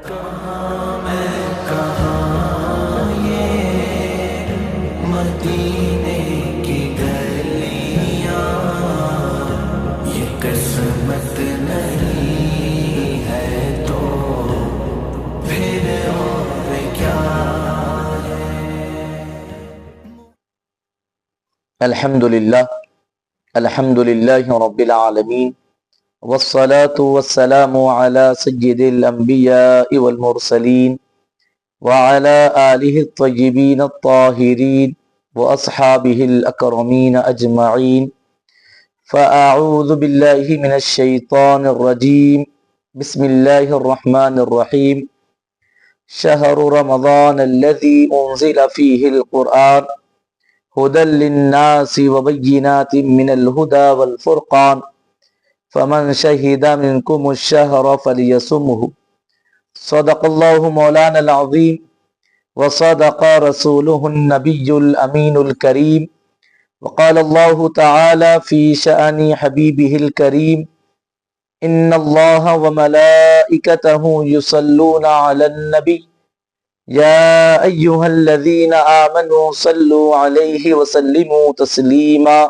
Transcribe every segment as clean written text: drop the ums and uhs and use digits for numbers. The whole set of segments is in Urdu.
کہاں میں کہاں یہ مدینے کی گلیاں، یہ قسمت نہیں ہے تو پھر اور کیا ہے۔ الحمد للہ رب العالمین، والصلاة والسلام على سید الانبیاء والمرسلین وعلى آلہ الطیبین الطاہرین واصحابہ الاکرمین اجمعین۔ فاعوذ باللہ من الشیطان الرجیم، بسم اللہ الرحمن الرحیم۔ شہر رمضان الذی انزل فیہ القرآن هدى للناس وبينات من الهدى والفرقان فمن شهد منكم الشهر فليصمه۔ صدق الله مولانا العظيم وصدق رسوله النبي الأمين الكريم، وقال الله تعالى في شأن حبيبه الكريم: إن الله وملائكته يصلون على النبي یا ایہا الذین آمنوا صلوا علیہ وسلموا تسلیما۔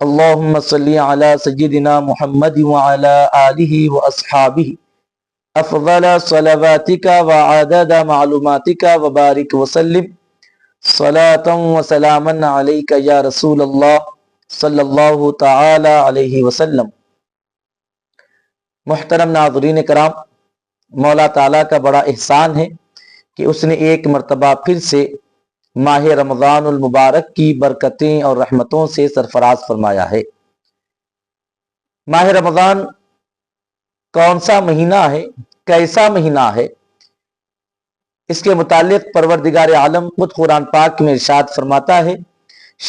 اللہم صلی علی سیدنا محمد وعلی آلہ واصحابہ افضل صلواتک وعدد معلوماتک وبارک وسلم صلاة وسلاما علیک یا رسول اللہ صلی اللہ تعالی علیہ وسلم۔ محترم ناظرین کرام، مولا تعالیٰ کا بڑا احسان ہے کہ اس نے ایک مرتبہ پھر سے ماہ رمضان المبارک کی برکتیں اور رحمتوں سے سرفراز فرمایا ہے۔ ماہ رمضان کون سا مہینہ ہے، کیسا مہینہ ہے، اس کے متعلق پروردگار عالم خود قرآن پاک میں ارشاد فرماتا ہے: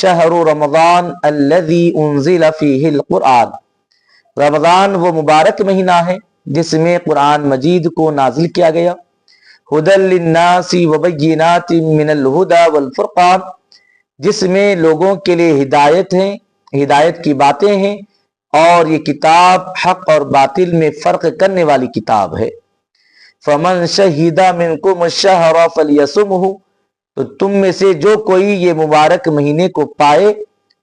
شہر رمضان الذی انزل فیہ القرآن۔ رمضان وہ مبارک مہینہ ہے جس میں قرآن مجید کو نازل کیا گیا۔ ہدی للناس وبینات من الہدی والفرقان، جس میں لوگوں کے لیے ہدایت کی باتیں ہیں، اور یہ کتاب حق اور باطل میں فرق کرنے والی کتاب ہے۔ فمن شہد منکم الشہر فلیصمہ، تو تم میں سے جو کوئی یہ مبارک مہینے کو پائے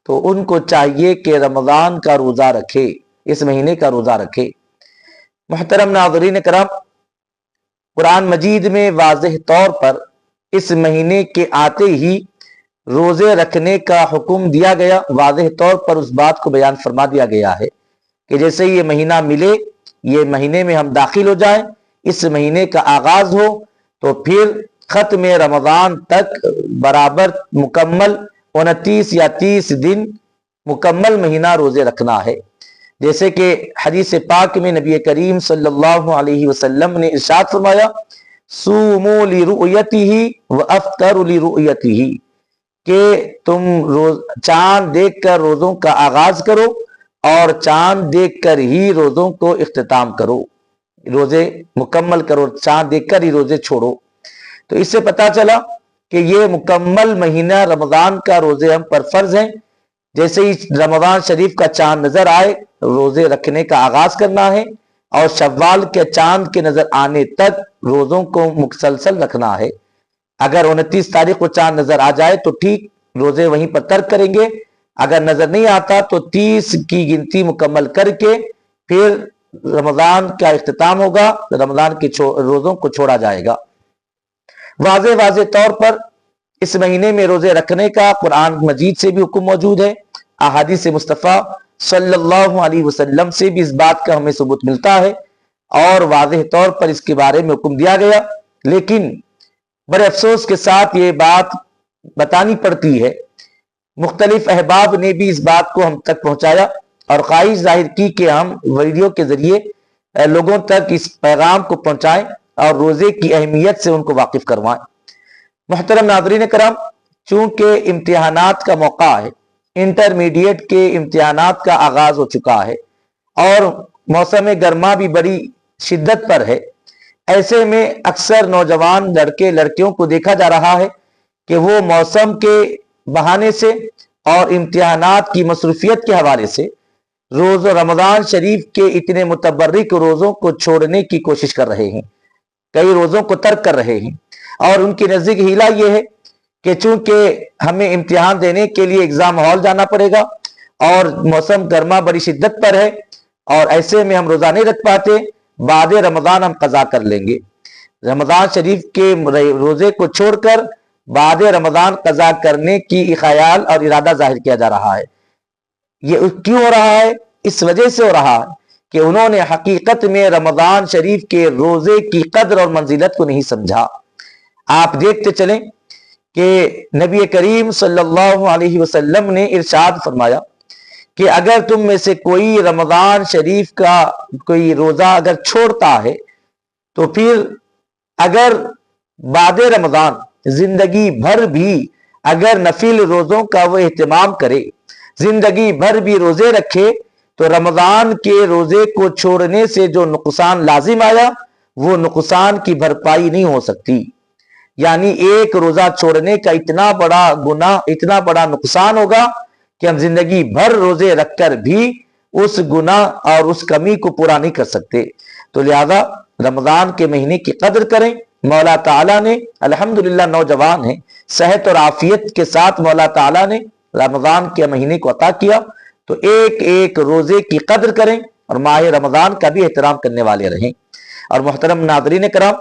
تو ان کو چاہیے کہ رمضان کا روزہ رکھے، اس مہینے کا روزہ رکھے۔ محترم ناظرین کرام، قرآن مجید میں واضح طور پر اس مہینے کے آتے ہی روزے رکھنے کا حکم دیا گیا۔ واضح طور پر اس بات کو بیان فرما دیا گیا ہے کہ جیسے یہ مہینہ ملے، یہ مہینے میں ہم داخل ہو جائیں، اس مہینے کا آغاز ہو، تو پھر ختم رمضان تک برابر مکمل 29 یا 30 دن مکمل مہینہ روزے رکھنا ہے۔ جیسے کہ حدیث پاک میں نبی کریم صلی اللہ علیہ وسلم نے ارشاد فرمایا: صوموا لرؤیتہ وافطروا لرؤیتہ، کہ تم چاند دیکھ کر روزوں کا آغاز کرو اور چاند دیکھ کر ہی روزوں کو اختتام کرو، روزے مکمل کرو، چاند دیکھ کر ہی روزے چھوڑو۔ تو اس سے پتہ چلا کہ یہ مکمل مہینہ رمضان کا روزے ہم پر فرض ہیں۔ جیسے ہی رمضان شریف کا چاند نظر آئے، روزے رکھنے کا آغاز کرنا ہے، اور شوال کے چاند کے نظر آنے تک روزوں کو مسلسل رکھنا ہے۔ اگر 29 تاریخ کو چاند نظر آ جائے تو ٹھیک، روزے وہیں پر ترک کریں گے۔ اگر نظر نہیں آتا تو 30 کی گنتی مکمل کر کے پھر رمضان کا اختتام ہوگا، رمضان کے روزوں کو چھوڑا جائے گا۔ واضح طور پر اس مہینے میں روزے رکھنے کا قرآن مجید سے بھی حکم موجود ہے، احادیث مصطفیٰ صلی اللہ علیہ وسلم سے بھی اس بات کا ہمیں ثبوت ملتا ہے، اور واضح طور پر اس کے بارے میں حکم دیا گیا۔ لیکن بڑے افسوس کے ساتھ یہ بات بتانی پڑتی ہے، مختلف احباب نے بھی اس بات کو ہم تک پہنچایا اور خواہش ظاہر کی کہ ہم ویڈیو کے ذریعے لوگوں تک اس پیغام کو پہنچائیں اور روزے کی اہمیت سے ان کو واقف کروائیں۔ محترم ناظرین کرام، چونکہ امتحانات کا موقع ہے، انٹرمیڈیٹ کے امتحانات کا آغاز ہو چکا ہے، اور موسم گرما بھی بڑی شدت پر ہے، ایسے میں اکثر نوجوان لڑکے لڑکیوں کو دیکھا جا رہا ہے کہ وہ موسم کے بہانے سے اور امتحانات کی مصروفیت کے حوالے سے روز رمضان شریف کے اتنے متبرک روزوں کو چھوڑنے کی کوشش کر رہے ہیں۔ کئی روزوں کو ترک کر رہے ہیں، اور ان کی نزدیک ہیلا یہ ہے کہ چونکہ ہمیں امتحان دینے کے لیے ایگزام ہال جانا پڑے گا اور موسم گرما بڑی شدت پر ہے، اور ایسے میں ہم روزہ نہیں رکھ پاتے، بعد رمضان ہم قضا کر لیں گے۔ رمضان شریف کے روزے کو چھوڑ کر بعد رمضان قضا کرنے کی خیال اور ارادہ ظاہر کیا جا رہا ہے۔ یہ کیوں ہو رہا ہے؟ اس وجہ سے ہو رہا ہے کہ انہوں نے حقیقت میں رمضان شریف کے روزے کی قدر اور منزلت کو نہیں سمجھا۔ آپ دیکھتے چلیں کہ نبی کریم صلی اللہ علیہ وسلم نے ارشاد فرمایا کہ اگر تم میں سے کوئی رمضان شریف کا کوئی روزہ اگر چھوڑتا ہے تو پھر اگر بعد رمضان زندگی بھر بھی اگر نفل روزوں کا وہ اہتمام کرے، زندگی بھر بھی روزے رکھے، تو رمضان کے روزے کو چھوڑنے سے جو نقصان لازم آیا وہ نقصان کی بھرپائی نہیں ہو سکتی۔ یعنی ایک روزہ چھوڑنے کا اتنا بڑا گناہ، اتنا بڑا نقصان ہوگا کہ ہم زندگی بھر روزے رکھ کر بھی اس گناہ اور اس کمی کو پورا نہیں کر سکتے۔ تو لہذا رمضان کے مہینے کی قدر کریں۔ مولا تعالیٰ نے الحمدللہ نوجوان ہیں، صحت اور عافیت کے ساتھ مولا تعالیٰ نے رمضان کے مہینے کو عطا کیا، تو ایک ایک روزے کی قدر کریں اور ماہ رمضان کا بھی احترام کرنے والے رہیں۔ اور محترم ناظرین کرام،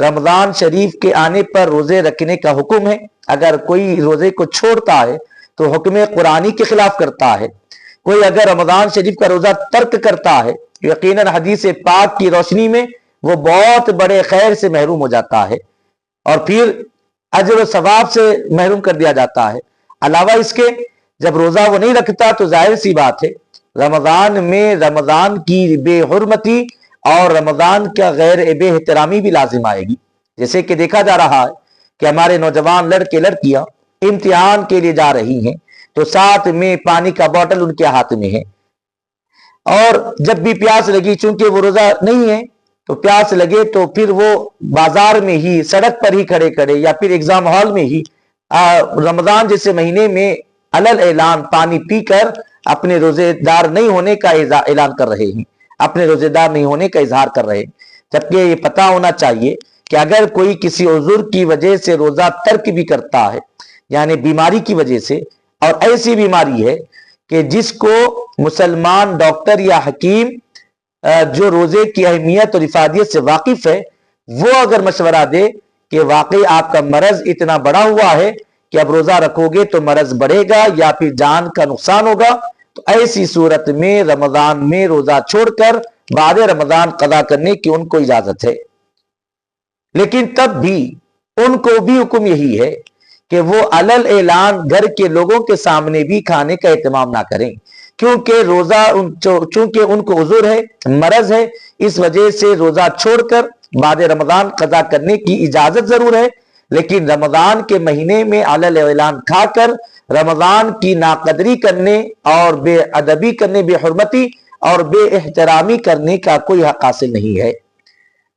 رمضان شریف کے آنے پر روزے رکھنے کا حکم ہے۔ اگر کوئی روزے کو چھوڑتا ہے تو حکم قرآنی کے خلاف کرتا ہے۔ کوئی اگر رمضان شریف کا روزہ ترک کرتا ہے، یقیناً حدیث پاک کی روشنی میں وہ بہت بڑے خیر سے محروم ہو جاتا ہے اور پھر اجر و ثواب سے محروم کر دیا جاتا ہے۔ علاوہ اس کے جب روزہ وہ نہیں رکھتا تو ظاہر سی بات ہے رمضان میں رمضان کی بے حرمتی اور رمضان کا بے احترامی بھی لازم آئے گی۔ جیسے کہ دیکھا جا رہا ہے کہ ہمارے نوجوان لڑکے لڑکیاں امتحان کے لیے جا رہی ہیں تو ساتھ میں پانی کا بوتل ان کے ہاتھ میں ہے، اور جب بھی پیاس لگی، چونکہ وہ روزہ نہیں ہے تو پیاس لگے تو پھر وہ بازار میں ہی، سڑک پر ہی کھڑے کھڑے یا پھر ایگزام ہال میں ہی رمضان جیسے مہینے میں علل اعلان پانی پی کر اپنے روزے دار نہیں ہونے کا اعلان کر رہے ہیں، اپنے روزے دار نہیں ہونے کا اظہار کر رہے ہیں، جبکہ یہ پتہ ہونا چاہیے کہ اگر کوئی کسی عذر کی وجہ سے روزہ ترک بھی کرتا ہے، یعنی بیماری کی وجہ سے، اور ایسی بیماری ہے کہ جس کو مسلمان ڈاکٹر یا حکیم جو روزے کی اہمیت اور افادیت سے واقف ہے وہ اگر مشورہ دے کہ واقعی آپ کا مرض اتنا بڑا ہوا ہے کہ اب روزہ رکھو گے تو مرض بڑھے گا یا پھر جان کا نقصان ہوگا، تو ایسی صورت میں رمضان میں روزہ چھوڑ کر بعد رمضان قضا کرنے کی ان کو اجازت ہے۔ لیکن تب بھی ان کو بھی حکم یہی ہے کہ وہ علل اعلان گھر کے لوگوں کے سامنے بھی کھانے کا اہتمام نہ کریں، کیونکہ روزہ چونکہ ان کو عذر ہے، مرض ہے، اس وجہ سے روزہ چھوڑ کر بعد رمضان قضا کرنے کی اجازت ضرور ہے، لیکن رمضان کے مہینے میں علل اعلان کھا کر رمضان کی ناقدری کرنے اور بے ادبی کرنے، بے حرمتی اور بے احترامی کرنے کا کوئی حق حاصل نہیں ہے۔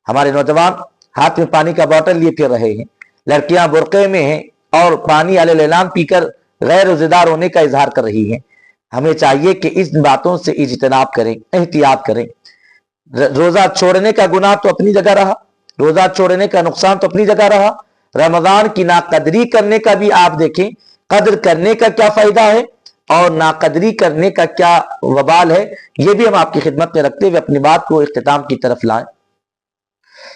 ہمارے نوجوان ہاتھ میں پانی کا بوتل لیے پھر رہے ہیں، لڑکیاں برقعے میں ہیں اور پانی علل اعلان پی کر غیر روزے دار ہونے کا اظہار کر رہی ہیں۔ ہمیں چاہیے کہ اس باتوں سے اجتناب کریں، احتیاط کریں۔ روزہ چھوڑنے کا گناہ تو اپنی جگہ رہا، روزہ چھوڑنے کا نقصان تو اپنی جگہ رہا، رمضان کی ناقدری کرنے کا بھی آپ دیکھیں، قدر کرنے کا کیا فائدہ ہے اور ناقدری کرنے کا کیا وبال ہے، یہ بھی ہم آپ کی خدمت میں رکھتے ہوئے اپنی بات کو اختتام کی طرف لائیں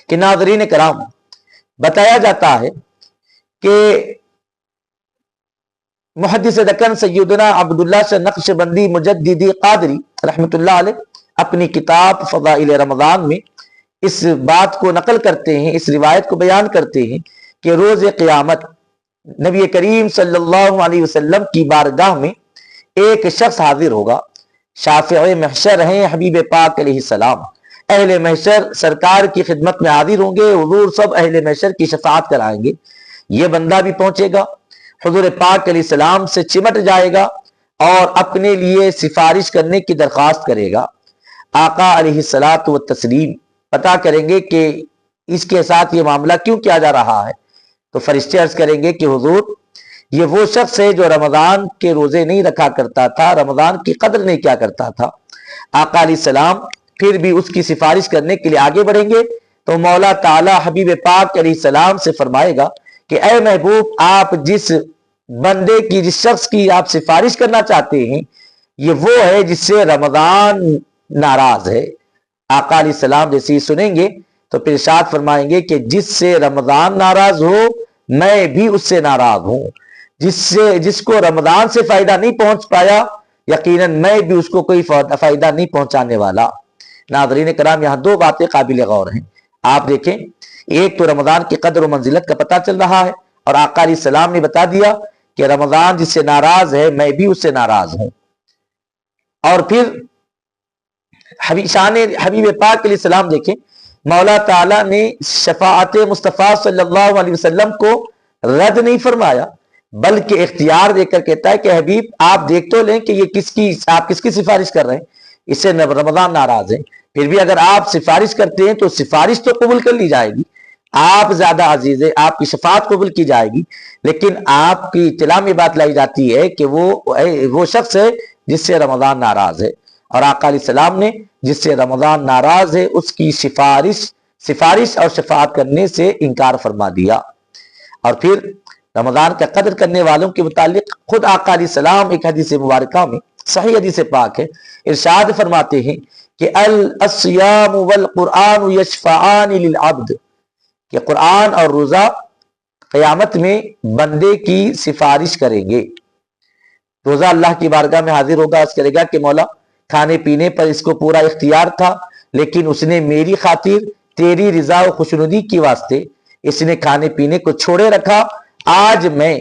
کہ ناظرین کرام، بتایا جاتا ہے کہ محدث دکن سیدنا عبداللہ سے نقشبندی مجددی قادری رحمت اللہ علیہ اپنی کتاب فضائل رمضان میں اس بات کو نقل کرتے ہیں، اس روایت کو بیان کرتے ہیں کہ روز قیامت نبی کریم صلی اللہ علیہ وسلم کی بارگاہ میں ایک شخص حاضر ہوگا، شافع محشر ہیں حبیب پاک علیہ السلام، اہل محشر سرکار کی خدمت میں حاضر ہوں گے، حضور سب اہل محشر کی شفاعت کرائیں گے۔ یہ بندہ بھی پہنچے گا، حضور پاک علیہ السلام سے چمٹ جائے گا اور اپنے لیے سفارش کرنے کی درخواست کرے گا۔ آقا علیہ الصلاۃ والتسلیم پتا کریں گے کہ اس کے ساتھ یہ معاملہ کیوں کیا جا رہا ہے، تو فرشتے عرض کریں گے کہ حضور یہ وہ شخص ہے جو رمضان کے روزے نہیں رکھا کرتا تھا، رمضان کی قدر نہیں کیا کرتا تھا۔ آقا علیہ السلام پھر بھی اس کی سفارش کرنے کے لیے آگے بڑھیں گے تو مولا تعالی حبیب پاک علیہ السلام سے فرمائے گا کہ اے محبوب، آپ جس بندے کی، جس شخص کی آپ سفارش کرنا چاہتے ہیں، یہ وہ ہے جس سے رمضان ناراض ہے۔ آقا علیہ السلام جیسے ہی سنیں گے تو پھر ارشاد فرمائیں گے کہ جس سے رمضان ناراض ہو میں بھی اس سے ناراض ہوں، جس کو رمضان سے فائدہ نہیں پہنچ پایا یقیناً میں بھی اس کو کوئی فائدہ نہیں پہنچانے والا۔ ناظرین کرام، یہاں دو باتیں قابل غور ہیں۔ آپ دیکھیں، ایک تو رمضان کی قدر و منزلت کا پتہ چل رہا ہے، اور آقا علیہ السلام نے بتا دیا کہ رمضان جس سے ناراض ہے میں بھی اس سے ناراض ہوں۔ اور پھر شان حبیب پاک علیہ السلام دیکھیں، مولا تعالیٰ نے شفاعت مصطفیٰ صلی اللہ علیہ وسلم کو رد نہیں فرمایا، بلکہ اختیار دے کر کہتا ہے کہ حبیب آپ دیکھ تو لیں کہ یہ آپ کس کی سفارش کر رہے ہیں، اس سے رمضان ناراض ہے، پھر بھی اگر آپ سفارش کرتے ہیں تو سفارش تو قبول کر لی جائے گی، آپ زیادہ عزیز ہے، آپ کی شفاعت قبول کی جائے گی، لیکن آپ کی اطلاع میں بات لائی جاتی ہے کہ وہ شخص ہے جس سے رمضان ناراض ہے، اور آقا علیہ السلام نے جس سے رمضان ناراض ہے اس کی سفارش اور شفاعت کرنے سے انکار فرما دیا۔ اور پھر رمضان کا قدر کرنے والوں کے متعلق خود آقا علیہ السلام ایک حدیث مبارکہ میں، صحیح حدیث پاک ہے، ارشاد فرماتے ہیں کہ الصیام والقرآن یشفعان للعبد، کہ قرآن اور روزہ قیامت میں بندے کی سفارش کریں گے۔ روزہ اللہ کی بارگاہ میں حاضر ہوگا، عرض کرے گا کہ مولا کھانے پینے پر اس کو پورا اختیار تھا، لیکن اس نے میری خاطر تیری رضا و خوشنودی کی واسطے اس نے کھانے پینے کو چھوڑے رکھا، آج میں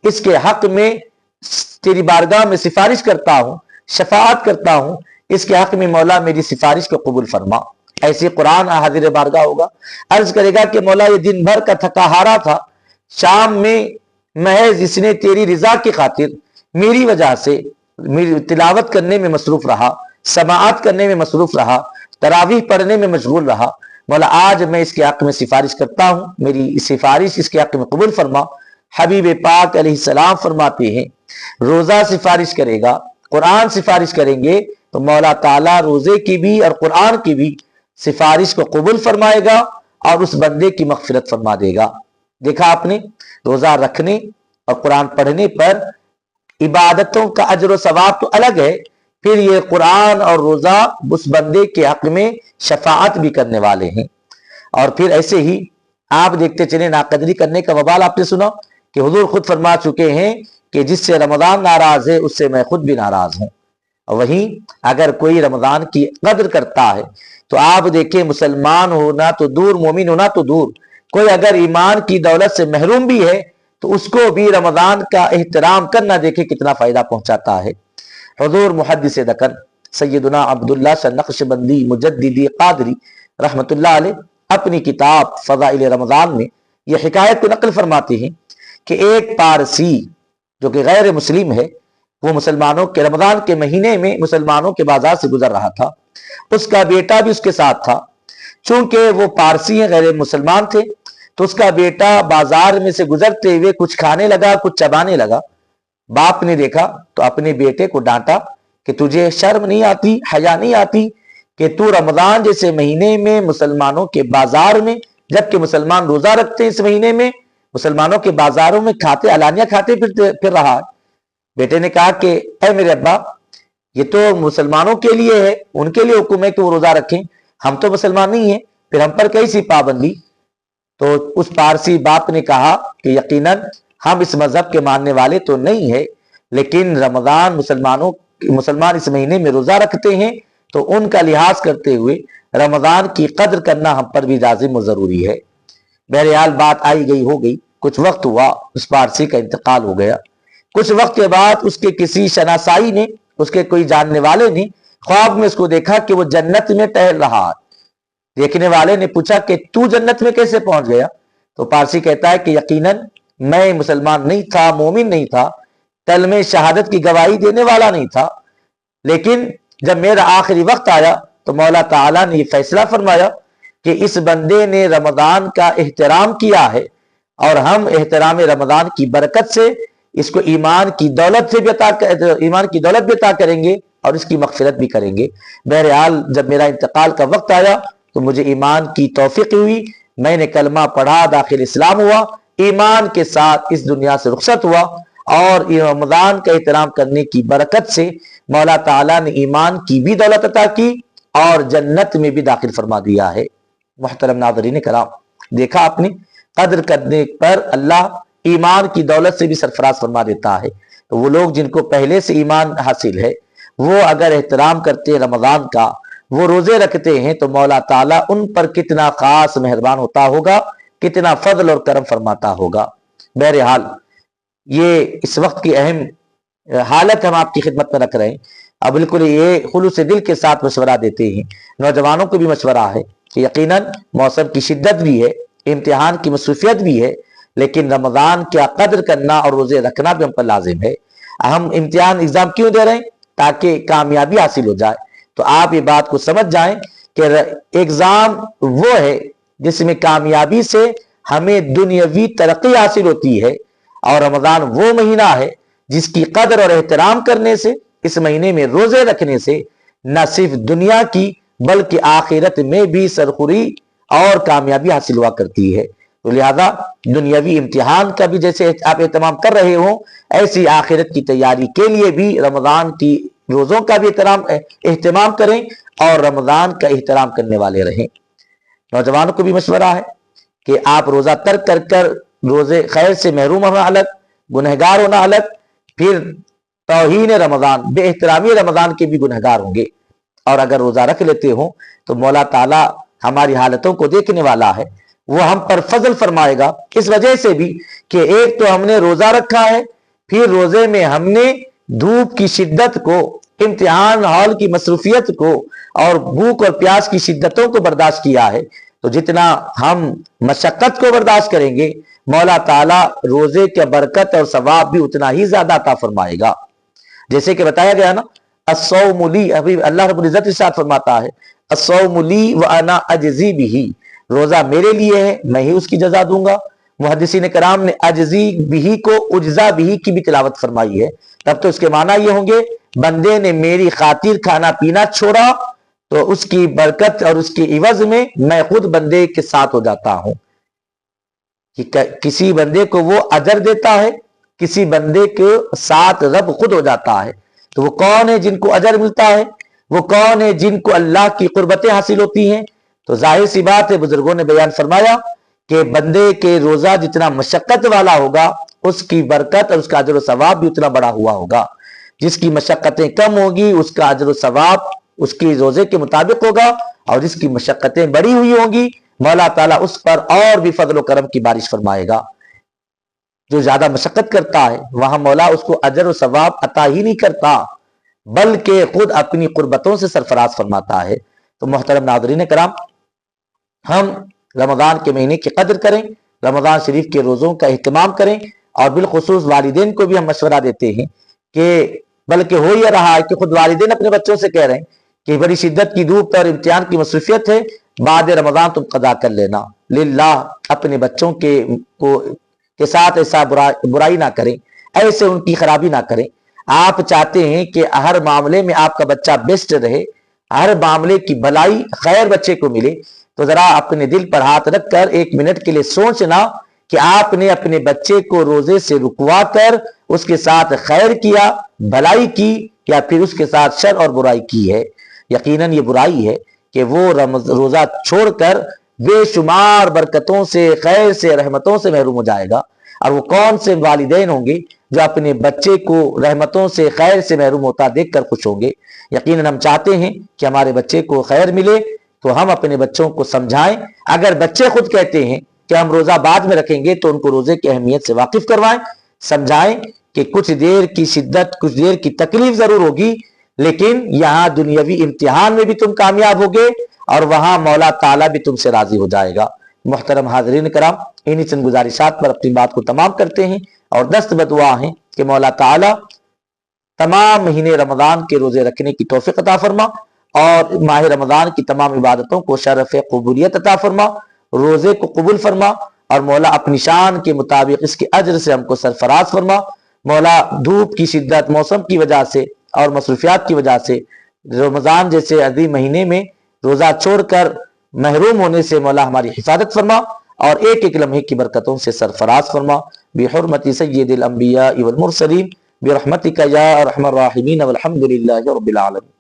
اس کے حق میں تیری بارگاہ میں سفارش کرتا ہوں، شفاعت کرتا ہوں، اس کے حق میں مولا میری سفارش کو قبول فرما۔ ایسے قرآن حاضر بارگاہ ہوگا، عرض کرے گا کہ مولا یہ دن بھر کا تھکا ہارا تھا، شام میں محض اس نے تیری رضا کی خاطر میری وجہ سے میری تلاوت کرنے میں مصروف رہا، سماعت کرنے میں مصروف رہا، تراویح پڑھنے میں مشغول رہا، مولا آج میں اس کے حق میں سفارش کرتا ہوں، میری سفارش اس کے حق میں قبول فرما۔ حبیب پاک علیہ السلام فرماتے ہیں روزہ سفارش کرے گا، قرآن سفارش کریں گے تو مولا تعالیٰ روزے کی بھی اور قرآن کی بھی سفارش کو قبول فرمائے گا اور اس بندے کی مغفرت فرما دے گا۔ دیکھا آپ نے، روزہ رکھنے اور قرآن پڑھنے پر عبادتوں کا اجر و ثواب تو الگ ہے، پھر یہ قرآن اور روزہ اس بندے کے حق میں شفاعت بھی کرنے والے ہیں۔ اور پھر ایسے ہی آپ دیکھتے چلیں، ناقدری کرنے کا وبال آپ نے سنا کہ حضور خود فرما چکے ہیں کہ جس سے رمضان ناراض ہے اس سے میں خود بھی ناراض ہوں۔ اور وہیں اگر کوئی رمضان کی قدر کرتا ہے تو آپ دیکھیں، مسلمان ہونا تو دور، مومن ہونا تو دور، کوئی اگر ایمان کی دولت سے محروم بھی ہے تو اس کو بھی رمضان کا احترام کرنا دیکھیں کتنا فائدہ پہنچاتا ہے۔ حضور محدث دکن سیدنا عبداللہ شاہ نقشبندی مجددی قادری رحمت اللہ علیہ اپنی کتاب فضائل رمضان میں یہ حکایت کو نقل فرماتے ہیں کہ ایک پارسی جو کہ غیر مسلم ہے، وہ مسلمانوں کے رمضان کے مہینے میں مسلمانوں کے بازار سے گزر رہا تھا، اس کا بیٹا بھی اس کے ساتھ تھا، چونکہ وہ پارسی ہیں، غیر مسلمان تھے، تو اس کا بیٹا بازار میں سے گزرتے ہوئے کچھ کھانے لگا، کچھ چبانے لگا۔ باپ نے دیکھا تو اپنے بیٹے کو ڈانٹا کہ تجھے شرم نہیں آتی، حیا نہیں آتی کہ تو رمضان جیسے مہینے میں مسلمانوں کے بازار میں، جبکہ مسلمان روزہ رکھتے ہیں اس مہینے میں، مسلمانوں کے بازاروں میں کھاتے، علانیہ کھاتے پھر رہا۔ بیٹے نے کہا کہ اے میرے ابا، یہ تو مسلمانوں کے لیے ہے، ان کے لیے حکم ہے کہ وہ روزہ رکھیں، ہم تو مسلمان نہیں ہیں، پھر ہم پر کیسی پابندی؟ تو اس پارسی باپ نے کہا کہ یقیناً ہم اس مذہب کے ماننے والے تو نہیں ہیں، لیکن رمضان مسلمان اس مہینے میں روزہ رکھتے ہیں تو ان کا لحاظ کرتے ہوئے رمضان کی قدر کرنا ہم پر بھی لازم و ضروری ہے۔ بہرحال بات آئی گئی ہو گئی، کچھ وقت ہوا، اس پارسی کا انتقال ہو گیا۔ کچھ وقت کے بعد اس کے کسی شناسائی نے، اس کے کوئی جاننے والے نے خواب میں اس کو دیکھا کہ وہ جنت میں ٹہل رہا ہے۔ دیکھنے والے نے پوچھا کہ تو جنت میں کیسے پہنچ گیا؟ تو پارسی کہتا ہے کہ یقیناً میں مسلمان نہیں تھا، مومن نہیں تھا، کلمہ شہادت کی گواہی دینے والا نہیں تھا، لیکن جب میرا آخری وقت آیا تو مولا تعالیٰ نے یہ فیصلہ فرمایا کہ اس بندے نے رمضان کا احترام کیا ہے اور ہم احترام رمضان کی برکت سے اس کو ایمان کی دولت بھی عطا کریں گے اور اس کی مغفرت بھی کریں گے۔ بہرحال جب میرا انتقال کا وقت آیا تو مجھے ایمان کی توفیق ہوئی، میں نے کلمہ پڑھا، داخل اسلام ہوا، ایمان کے ساتھ اس دنیا سے رخصت ہوا، اور رمضان کا احترام کرنے کی برکت سے مولا تعالیٰ نے ایمان کی بھی دولت عطا کی اور جنت میں بھی داخل فرما دیا ہے۔ محترم ناظرین کرام، دیکھا آپ نے، قدر کرنے پر اللہ ایمان کی دولت سے بھی سرفراز فرما دیتا ہے۔ تو وہ لوگ جن کو پہلے سے ایمان حاصل ہے، وہ اگر احترام کرتے ہیں رمضان کا، وہ روزے رکھتے ہیں، تو مولا تعالیٰ ان پر کتنا خاص مہربان ہوتا ہوگا، کتنا فضل اور کرم فرماتا ہوگا۔ بہرحال یہ اس وقت کی اہم حالت ہم آپ کی خدمت میں رکھ رہے ہیں۔ اب بالکل یہ خلوص دل کے ساتھ مشورہ دیتے ہیں، نوجوانوں کو بھی مشورہ ہے کہ یقیناً موسم کی شدت بھی ہے، امتحان کی مصروفیت بھی ہے، لیکن رمضان کیا قدر کرنا اور روزے رکھنا بھی ہم پر لازم ہے۔ ہم امتحان ایگزام کیوں دے رہے ہیں؟ تاکہ کامیابی حاصل ہو جائے۔ تو آپ یہ بات کو سمجھ جائیں کہ ایگزام وہ ہے جس میں کامیابی سے ہمیں دنیاوی ترقی حاصل ہوتی ہے، اور رمضان وہ مہینہ ہے جس کی قدر اور احترام کرنے سے، اس مہینے میں روزے رکھنے سے نہ صرف دنیا کی بلکہ آخرت میں بھی سرخوری اور کامیابی حاصل ہوا کرتی ہے۔ تو لہذا دنیاوی امتحان کا بھی جیسے آپ اہتمام کر رہے ہوں، ایسی آخرت کی تیاری کے لیے بھی رمضان کی روزوں کا بھی اہتمام کریں اور رمضان کا احترام کرنے والے رہیں۔ نوجوانوں کو بھی مشورہ ہے کہ آپ روزہ ترک کر کر روزے خیر سے محروم ہونا الگ، گنہگار ہونا الگ، پھر توہین رمضان، بے احترامی رمضان کے بھی گنہگار ہوں گے۔ اور اگر روزہ رکھ لیتے ہوں تو مولا تعالیٰ ہماری حالتوں کو دیکھنے والا ہے، وہ ہم پر فضل فرمائے گا، اس وجہ سے بھی کہ ایک تو ہم نے روزہ رکھا ہے، پھر روزے میں ہم نے دھوپ کی شدت کو، امتحان ہال کی مصروفیت کو اور بھوک اور پیاس کی شدتوں کو برداشت کیا ہے۔ تو جتنا ہم مشقت کو برداشت کریں گے، مولا تعالیٰ روزے کے برکت اور ثواب بھی اتنا ہی زیادہ عطا فرمائے گا۔ جیسے کہ بتایا گیا نا، الصوم لی، ابھی اللہ رب العزت ارشاد فرماتا ہے، الصوم لی وانا اجزی بہ، روزہ میرے لیے ہے، میں ہی اس کی جزا دوں گا۔ محدثین کرام نے اجزی بہ کو اجزا بہ کی بھی تلاوت فرمائی ہے، تب تو اس کے معنی یہ ہوں گے، بندے نے میری خاطر کھانا پینا چھوڑا تو اس کی برکت اور اس کی عوض میں میں خود بندے کے ساتھ ہو جاتا ہوں۔ کسی بندے کو وہ اجر دیتا ہے، کسی بندے کے ساتھ رب خود ہو جاتا ہے۔ تو وہ کون ہے جن کو اجر ملتا ہے؟ وہ کون ہے جن کو اللہ کی قربتیں حاصل ہوتی ہیں؟ تو ظاہر سی بات ہے، بزرگوں نے بیان فرمایا کہ بندے کے روزہ جتنا مشقت والا ہوگا، اس کی برکت اور اس کا اجر و ثواب بھی اتنا بڑا ہوا ہوگا۔ جس کی مشقتیں کم ہوگی، اس کا اجر و ثواب اس کی روزے کے مطابق ہوگا، اور جس کی مشقتیں بڑی ہوئی ہوں گی، مولا تعالیٰ اس پر اور بھی فضل و کرم کی بارش فرمائے گا۔ جو زیادہ مشقت کرتا ہے، وہاں مولا اس کو اجر و ثواب عطا ہی نہیں کرتا، بلکہ خود اپنی قربتوں سے سرفراز فرماتا ہے۔ تو محترم ناظرین کرام، ہم رمضان کے مہینے کی قدر کریں، رمضان شریف کے روزوں کا اہتمام کریں، اور بالخصوص والدین کو بھی ہم مشورہ دیتے ہیں کہ بلکہ ہو یہ رہا ہے کہ خود والدین اپنے بچوں سے کہہ رہے ہیں کہ بڑی شدت کی دھوپ اور امتحان کی مصروفیت ہے، بعد رمضان تم قضا کر لینا للہ۔ اپنے بچوں کے ساتھ ایسا برائی نہ کریں، ایسے ان کی خرابی نہ کریں۔ آپ چاہتے ہیں کہ ہر معاملے میں آپ کا بچہ بیسٹ رہے، ہر معاملے کی بھلائی خیر بچے کو ملے، تو ذرا اپنے دل پر ہاتھ رکھ کر ایک منٹ کے لیے سوچنا کہ آپ نے اپنے بچے کو روزے سے رکوا کر اس کے ساتھ خیر کیا، بھلائی کی، یا پھر اس کے ساتھ شر اور برائی کی ہے۔ یقیناً یہ برائی ہے کہ وہ روزہ چھوڑ کر بے شمار برکتوں سے، خیر سے، رحمتوں سے محروم ہو جائے گا۔ اور وہ کون سے والدین ہوں گے جو اپنے بچے کو رحمتوں سے، خیر سے محروم ہوتا دیکھ کر خوش ہوں گے؟ یقیناً ہم چاہتے ہیں کہ ہمارے بچے کو خیر ملے، تو ہم اپنے بچوں کو سمجھائیں۔ اگر بچے خود کہتے ہیں کہ ہم روزہ بعد میں رکھیں گے، تو ان کو روزے کی اہمیت سے واقف کروائیں، سمجھائیں کہ کچھ دیر کی شدت، کچھ دیر کی تکلیف ضرور ہوگی، لیکن یہاں دنیاوی امتحان میں بھی تم کامیاب ہوگے، اور وہاں مولا تعالیٰ بھی تم سے راضی ہو جائے گا۔ محترم حاضرین کرام، انہی چند گزارشات پر اپنی بات کو تمام کرتے ہیں، اور دست بدعا ہیں کہ مولا تعالیٰ تمام مہینے رمضان کے روزے رکھنے کی توفیق عطا فرما، اور ماہ رمضان کی تمام عبادتوں کو شرف قبولیت عطا فرما، روزے کو قبول فرما، اور مولا اپنی شان کے مطابق اس کے اجر سے ہم کو سرفراز فرما۔ مولا دھوپ کی شدت، موسم کی وجہ سے اور مصروفیات کی وجہ سے رمضان جیسے عظیم مہینے میں روزہ چھوڑ کر محروم ہونے سے مولا ہماری حفاظت فرما اور ایک ایک لمحے کی برکتوں سے سرفراز فرما بحرمت سید الانبیاء والمرسلین برحمتک یا ارحم الراحمین والحمد للہ رب العالمین۔